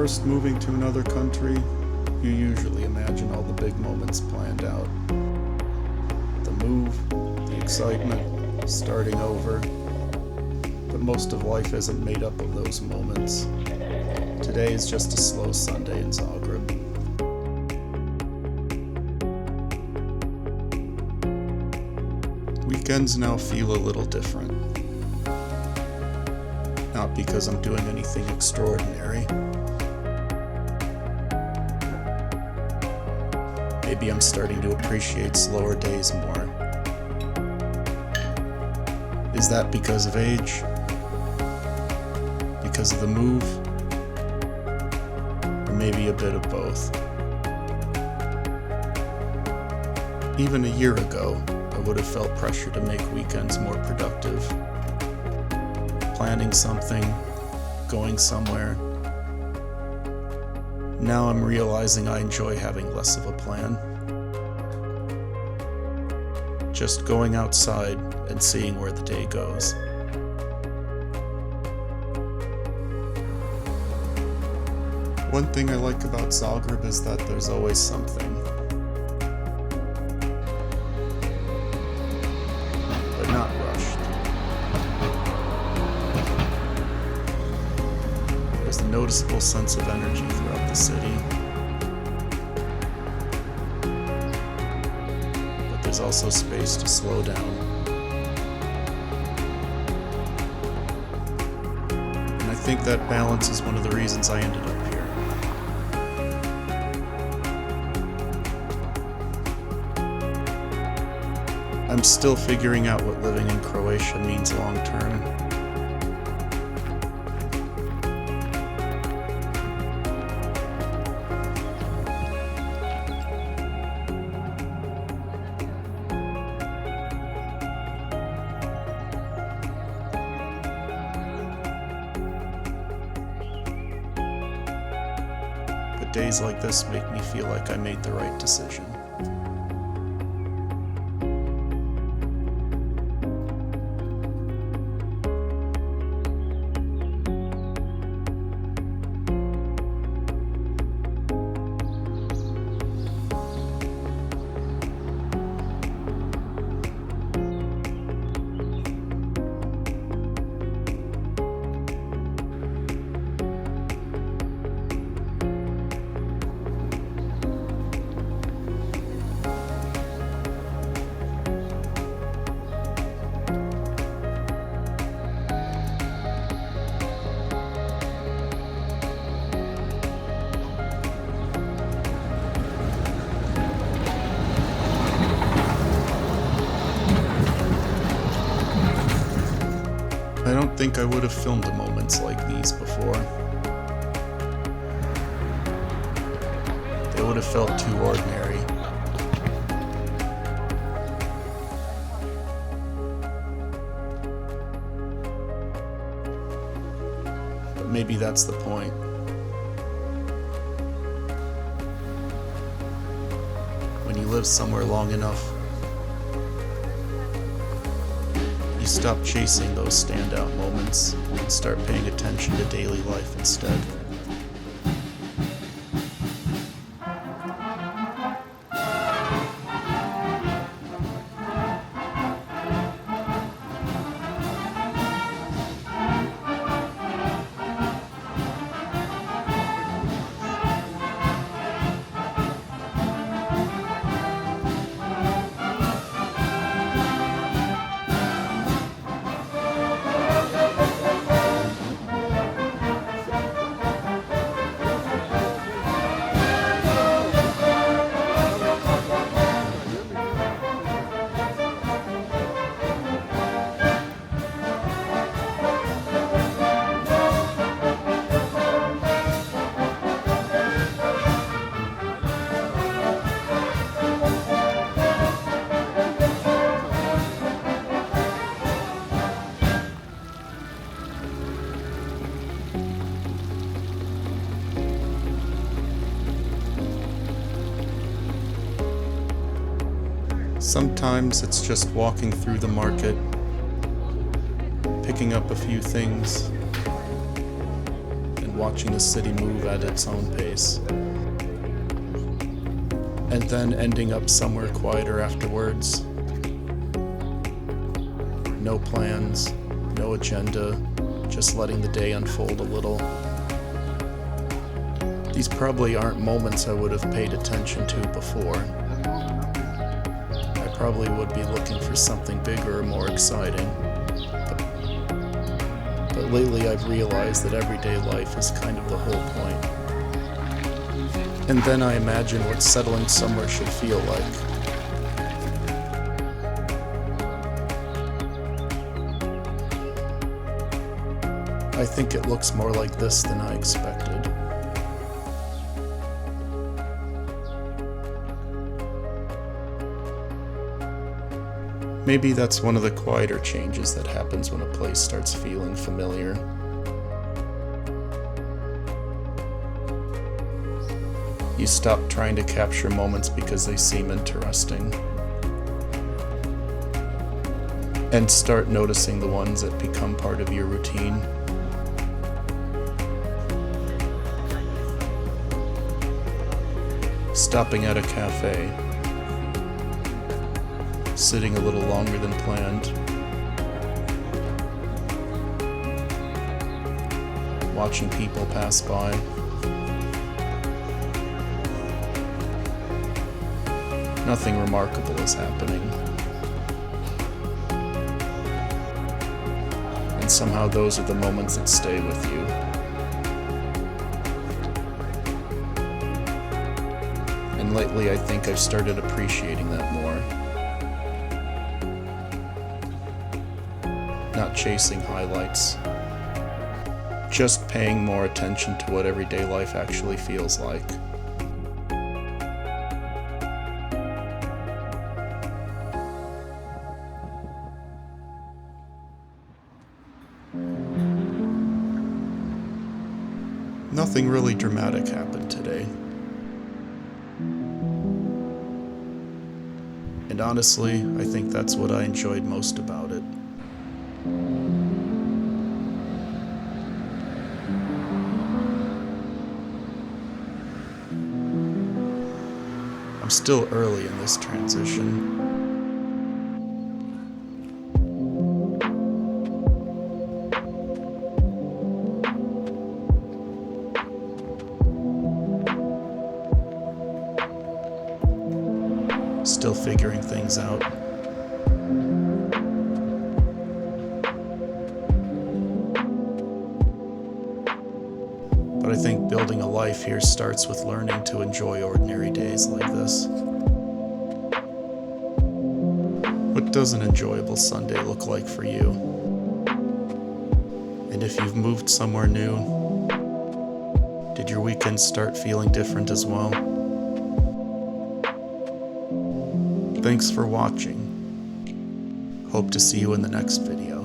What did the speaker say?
first moving to another country, you usually imagine all the big moments planned out. The move, the excitement, starting over. But most of life isn't made up of those moments. Today is just a slow Sunday in Zagreb. Weekends now feel a little different. Not because I'm doing anything extraordinary. Maybe I'm starting to appreciate slower days more. Is that because of age? Because of the move? Or maybe a bit of both? Even a year ago, I would have felt pressure to make weekends more productive. Planning something, going somewhere. Now I'm realizing I enjoy having less of a plan. Just going outside and seeing where the day goes. One thing I like about Zagreb is that there's always something. But not rushed. There's a noticeable sense of energy throughout the city. But there's also space to slow down. And I think that balance is one of the reasons I ended up here. I'm still figuring out what living in Croatia means long term. But days like this make me feel like I made the right decision. I don't think I would have filmed moments like these before. They would have felt too ordinary. But maybe that's the point. When you live somewhere long enough, you stop chasing those standout moments and start paying attention to daily life instead. Sometimes it's just walking through the market, picking up a few things, and and watching the city move at its own pace. And then ending up somewhere quieter afterwards. No plans, no agenda, just letting the day unfold a little. These probably aren't moments I would have paid attention to before. I probably would be looking for something bigger or more exciting. But lately I've realized that everyday life is kind of the whole point. And then I imagine what settling somewhere should feel like. I think it looks more like this than I expected. Maybe that's one of the quieter changes that happens when a place starts feeling familiar. You stop trying to capture moments because they seem interesting, and start noticing the ones that become part of your routine. Stopping at a cafe, sitting a little longer than planned, watching people pass by. Nothing remarkable is happening. And somehow those are the moments that stay with you. And lately I think I've started appreciating that more. Not chasing highlights. Just paying more attention to what everyday life actually feels like. Nothing really dramatic happened today. And honestly, I think that's what I enjoyed most about it. I'm still early in this transition. Still figuring things out. But I think building a life here starts with learning to enjoy ordinary days like this. What does an enjoyable Sunday look like for you? And if you've moved somewhere new, did your weekends start feeling different as well? Thanks for watching. Hope to see you in the next video.